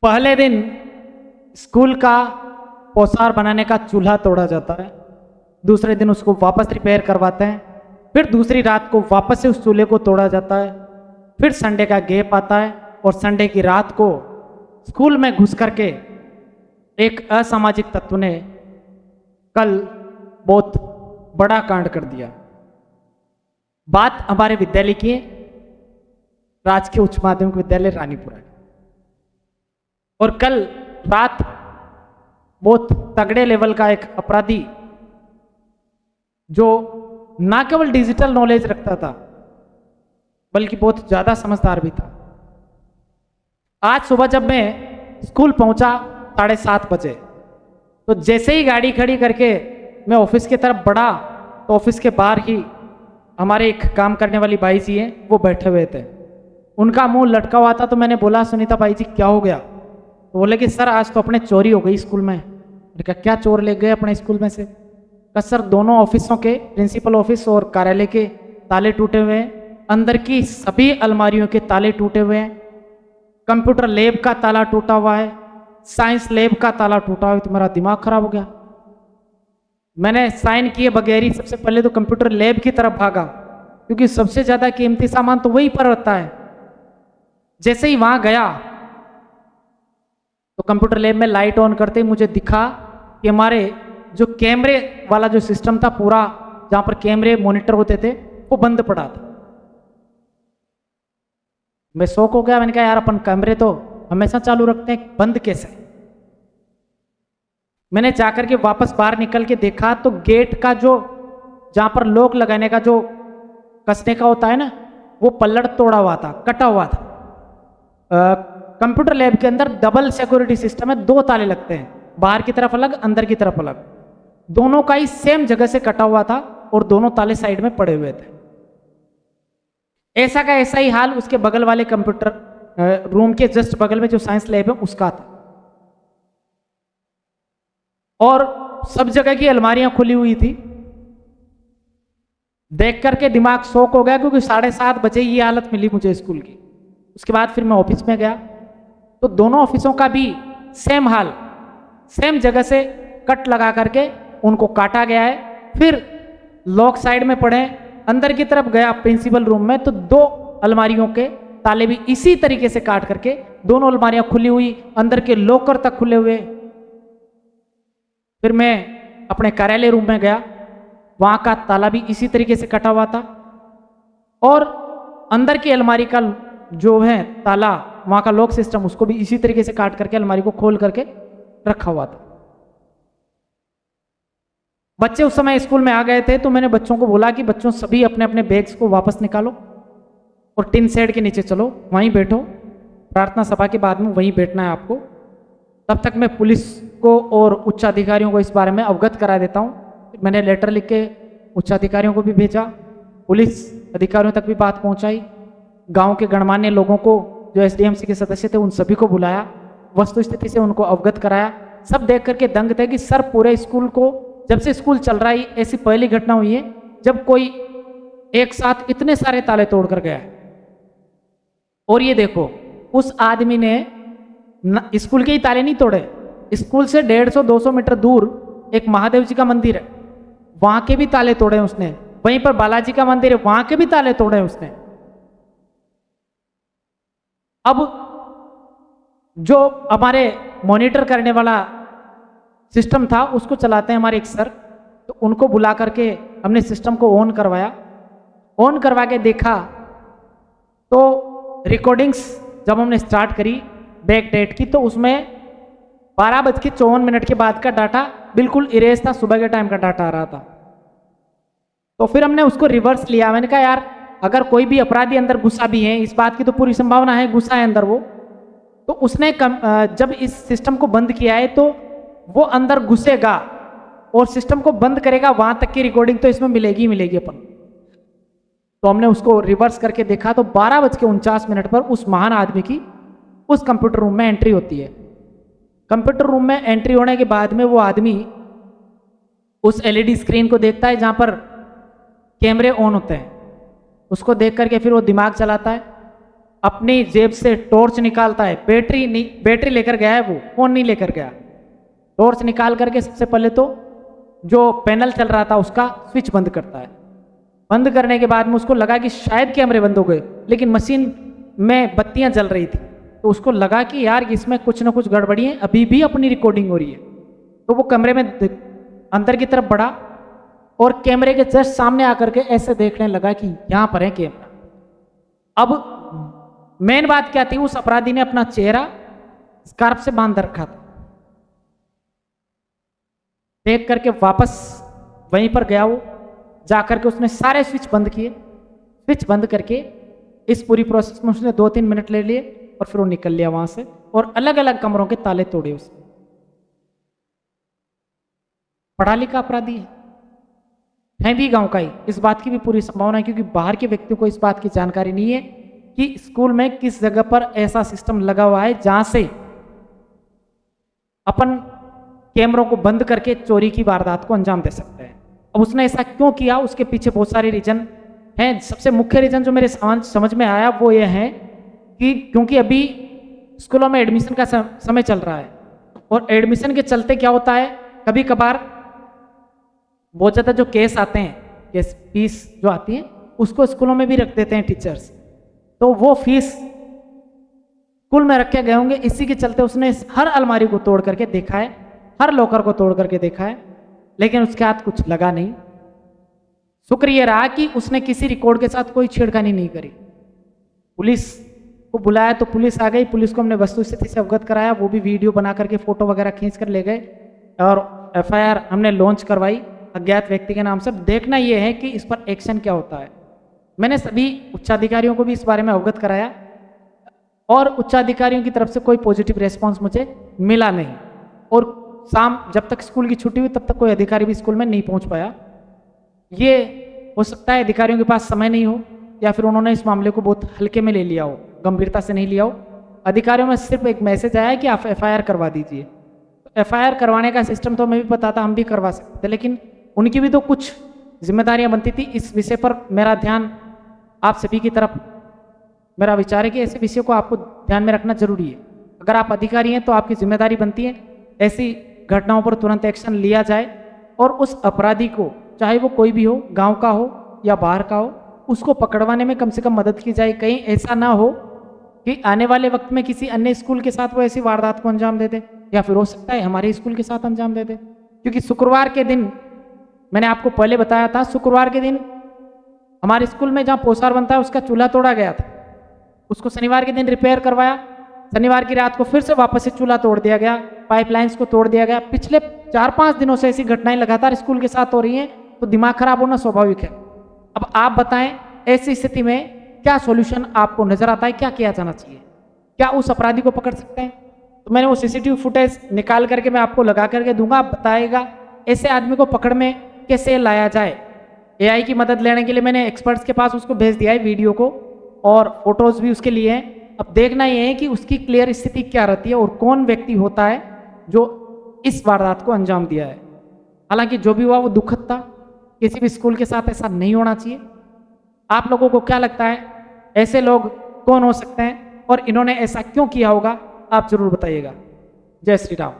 पहले दिन स्कूल का पोशार बनाने का चूल्हा तोड़ा जाता है, दूसरे दिन उसको वापस रिपेयर करवाते हैं, फिर दूसरी रात को वापस से उस चूल्हे को तोड़ा जाता है, फिर संडे का गैप आता है और संडे की रात को स्कूल में घुस करके एक असामाजिक तत्व ने कल बहुत बड़ा कांड कर दिया। बात हमारे विद्यालय की है, राजकीय उच्च माध्यमिक विद्यालय रानीपुरा। और कल रात बहुत तगड़े लेवल का एक अपराधी जो ना केवल डिजिटल नॉलेज रखता था बल्कि बहुत ज्यादा समझदार भी था। आज सुबह जब मैं स्कूल पहुंचा 7:30 बजे, तो जैसे ही गाड़ी खड़ी करके मैं ऑफिस की तरफ बढ़ा तो ऑफिस के बाहर ही हमारे एक काम करने वाली बाई जी हैं, वो बैठे हुए थे। उनका मुंह लटका हुआ था, तो मैंने बोला सुनीता बाई जी क्या हो गया? तो बोले कि सर आज तो अपने चोरी हो गई स्कूल में। मैंने कहा क्या चोर ले गए अपने स्कूल में से? कहा सर दोनों ऑफिसों के, प्रिंसिपल ऑफिस और कार्यालय के ताले टूटे हुए हैं, अंदर की सभी अलमारियों के ताले टूटे हुए हैं, कंप्यूटर लैब का ताला टूटा हुआ है, साइंस लैब का ताला टूटा हुआ है। तो मेरा दिमाग खराब हो गया। मैंने साइन किए बगैर ही सबसे पहले तो कंप्यूटर लैब की तरफ भागा, क्योंकि सबसे ज्यादा कीमती सामान तो वहीं पर होता है। जैसे ही वहां गया तो कंप्यूटर लैब में लाइट ऑन करते ही मुझे दिखा कि हमारे जो कैमरे वाला जो सिस्टम था पूरा, जहां पर कैमरे मॉनिटर होते थे, वो बंद पड़ा था। मैं शौक हो गया। मैंने कहा यार अपन कैमरे तो हमेशा चालू रखते हैं, बंद कैसे? मैंने जाकर के वापस बाहर निकल के देखा तो गेट का जो, जहां पर लॉक लगाने का जो कसने का होता है ना, वो पल्लड़ तोड़ा हुआ था, कटा हुआ था। कंप्यूटर लैब के अंदर डबल सिक्योरिटी सिस्टम है, 2 ताले लगते हैं, बाहर की तरफ अलग, अंदर की तरफ अलग। दोनों का ही सेम जगह से कटा हुआ था और दोनों ताले साइड में पड़े हुए थे। ऐसा का ऐसा ही हाल उसके बगल वाले कंप्यूटर रूम के जस्ट बगल में जो साइंस लैब है उसका था। और सब जगह की अलमारियां खुली हुई थी। देख करके दिमाग शॉक हो गया, क्योंकि 7:30 बजे ये हालत मिली मुझे स्कूल की। उसके बाद फिर मैं ऑफिस में गया तो दोनों ऑफिसों का भी सेम हाल, सेम जगह से कट लगा करके उनको काटा गया है। फिर लॉक साइड में पड़े। अंदर की तरफ गया प्रिंसिपल रूम में तो 2 अलमारियों के ताले भी इसी तरीके से काट करके, दोनों अलमारियां खुली हुई, अंदर के लॉकर तक खुले हुए। फिर मैं अपने कार्यालय रूम में गया, वहां का ताला भी इसी तरीके से कटा हुआ था और अंदर की अलमारी का जो है ताला, वहां का लॉक सिस्टम, उसको भी इसी तरीके से काट करके अलमारी को खोल करके रखा हुआ था। बच्चे उस समय स्कूल में आ गए थे, तो मैंने बच्चों को बोला कि बच्चों सभी अपने अपने बैग्स को वापस निकालो और टिन शेड के नीचे चलो, वहीं बैठो, प्रार्थना सभा के बाद में वहीं बैठना है आपको। तब तक मैं पुलिस को और उच्च अधिकारियों को इस बारे में अवगत करा देता हूँ। मैंने लेटर लिख के उच्च अधिकारियों को भी भेजा, पुलिस अधिकारियों तक भी बात पहुंचाई, गांव के गणमान्य लोगों को जो एसडीएमसी के सदस्य थे उन सभी को बुलाया, वस्तु स्थिति से उनको अवगत कराया। सब देख करके दंग थे कि सर पूरे स्कूल को, जब से स्कूल चल रहा है ऐसी पहली घटना हुई है जब कोई एक साथ इतने सारे ताले तोड़ कर गया है। और ये देखो उस आदमी ने स्कूल के ही ताले नहीं तोड़े, स्कूल से 150-200 मीटर दूर एक महादेव जी का मंदिर है, वहां के भी ताले तोड़े उसने। वहीं पर बालाजी का मंदिर है, वहां के भी ताले तोड़े उसने। अब जो हमारे मॉनिटर करने वाला सिस्टम था उसको चलाते हैं हमारे एक सर, तो उनको बुला करके हमने सिस्टम को ऑन करवाया। ऑन करवा के देखा तो रिकॉर्डिंग्स जब हमने स्टार्ट करी बैक डेट की, तो उसमें 12:54 के बाद का डाटा बिल्कुल इरेज था, सुबह के टाइम का डाटा आ रहा था। तो फिर हमने उसको रिवर्स लिया। मैंने कहा यार अगर कोई भी अपराधी अंदर घुसा भी है, इस बात की तो पूरी संभावना है घुसा है अंदर वो, तो उसने जब इस सिस्टम को बंद किया है तो वो अंदर घुसेगा और सिस्टम को बंद करेगा, वहां तक की रिकॉर्डिंग तो इसमें मिलेगी ही मिलेगी अपन। तो हमने उसको रिवर्स करके देखा तो 12:49 पर उस महान आदमी की उस कंप्यूटर रूम में एंट्री होती है। कंप्यूटर रूम में एंट्री होने के बाद में वो आदमी उस एलईडी स्क्रीन को देखता है जहां पर कैमरे ऑन होते हैं, उसको देख करके फिर वो दिमाग चलाता है अपनी जेब से टॉर्च निकालता है, बैटरी लेकर गया है, वो फोन नहीं लेकर गया। टॉर्च निकाल करके सबसे पहले तो जो पैनल चल रहा था उसका स्विच बंद करता है। बंद करने के बाद में उसको लगा कि शायद कैमरे बंद हो गए, लेकिन मशीन में बत्तियां जल रही थी, तो उसको लगा कि यार इसमें कुछ ना कुछ गड़बड़ी है, अभी भी अपनी रिकॉर्डिंग हो रही है। तो वो कमरे में अंदर की तरफ बढ़ा और कैमरे के जस्ट सामने आकर के ऐसे देखने लगा कि यहां पर है कैमरा। अब मेन बात क्या थी, उस अपराधी ने अपना चेहरा स्कार्फ से बांध रखा था। देख करके वापस वहीं पर गया, वो जाकर के उसने सारे स्विच बंद किए। स्विच बंद करके इस पूरी प्रोसेस में उसने 2-3 मिनट ले लिए और फिर वो निकल लिया वहां से और अलग अलग कमरों के ताले तोड़े उसने। पढ़ा लिखा अपराधी है भी गांव का ही, इस बात की भी पूरी संभावना है, क्योंकि बाहर के व्यक्तियों को इस बात की जानकारी नहीं है कि स्कूल में किस जगह पर ऐसा सिस्टम लगा हुआ है जहां से अपन कैमरों को बंद करके चोरी की वारदात को अंजाम दे सकते हैं। अब उसने ऐसा क्यों किया, उसके पीछे बहुत सारे रीजन हैं। सबसे मुख्य रीजन जो मेरे समझ में आया वो ये है कि क्योंकि अभी स्कूलों में एडमिशन का समय चल रहा है और एडमिशन के चलते क्या होता है, कभी कभार बहुत ज़्यादा जो केस आते हैं, केस फीस जो आती है उसको स्कूलों में भी रख देते हैं टीचर्स, तो वो फीस स्कूल में रखे गए होंगे, इसी के चलते उसने हर अलमारी को तोड़ करके देखा है, हर लॉकर को तोड़ करके देखा है, लेकिन उसके हाथ कुछ लगा नहीं। शुक्र ये रहा कि उसने किसी रिकॉर्ड के साथ कोई छेड़खानी नहीं करी। पुलिस को बुलाया तो पुलिस आ गई, पुलिस को हमने वस्तुस्थिति से अवगत कराया, वो भी वीडियो बना करके फोटो वगैरह खींच कर ले गए और एफआईआर हमने लॉन्च करवाई अज्ञात व्यक्ति के नाम से। देखना यह है कि इस पर एक्शन क्या होता है। मैंने सभी उच्चाधिकारियों को भी इस बारे में अवगत कराया और उच्चाधिकारियों की तरफ से कोई पॉजिटिव रेस्पॉन्स मुझे मिला नहीं, और शाम जब तक स्कूल की छुट्टी हुई तब तक कोई अधिकारी भी स्कूल में नहीं पहुंच पाया। ये हो सकता है अधिकारियों के पास समय नहीं हो या फिर उन्होंने इस मामले को बहुत हल्के में ले लिया हो, गंभीरता से नहीं लिया हो। अधिकारियों में सिर्फ एक मैसेज आया कि आप एफआईआर करवा दीजिए। तो एफआईआर करवाने का सिस्टम तो हमें भी पता था, हम भी करवा सकते थे, लेकिन उनकी भी तो कुछ जिम्मेदारियां बनती थी। इस विषय पर मेरा ध्यान आप सभी की तरफ, मेरा विचार है कि ऐसे विषय को आपको ध्यान में रखना जरूरी है। अगर आप अधिकारी हैं तो आपकी जिम्मेदारी बनती है ऐसी घटनाओं पर तुरंत एक्शन लिया जाए और उस अपराधी को, चाहे वो कोई भी हो, गांव का हो या बाहर का हो, उसको पकड़वाने में कम से कम मदद की जाए। कहीं ऐसा ना हो कि आने वाले वक्त में किसी अन्य स्कूल के साथ वो ऐसी वारदात को अंजाम दे दे, या फिर हो सकता है हमारे स्कूल के साथ अंजाम दे दे। क्योंकि शुक्रवार के दिन, मैंने आपको पहले बताया था, शुक्रवार के दिन हमारे स्कूल में जहाँ पोसार बनता है उसका चूल्हा तोड़ा गया था। उसको शनिवार के दिन रिपेयर करवाया, शनिवार की रात को फिर से वापस से चूल्हा तोड़ दिया गया, पाइपलाइंस को तोड़ दिया गया। पिछले 4-5 दिनों से ऐसी घटनाएं लगातार स्कूल के साथ हो रही हैं, तो दिमाग खराब होना स्वाभाविक है। अब आप बताएं, ऐसी स्थिति में क्या सॉल्यूशन आपको नजर आता है, क्या किया जाना चाहिए? क्या उस अपराधी को पकड़ सकते हैं? तो मैंने वो सीसीटीवी फुटेज निकाल करके मैं आपको लगा करके दूंगा, आप बताएगा ऐसे आदमी को पकड़ में कैसे लाया जाए। एआई की मदद लेने के लिए मैंने एक्सपर्ट्स के पास उसको भेज दिया है वीडियो को, और फोटोज भी उसके लिए हैं। अब देखना यह है कि उसकी क्लियर स्थिति क्या रहती है और कौन व्यक्ति होता है जो इस वारदात को अंजाम दिया है। हालांकि जो भी हुआ वो दुखद था, किसी भी स्कूल के साथ ऐसा नहीं होना चाहिए। आप लोगों को क्या लगता है, ऐसे लोग कौन हो सकते हैं और इन्होंने ऐसा क्यों किया होगा? आप जरूर बताइएगा। जय श्री राम।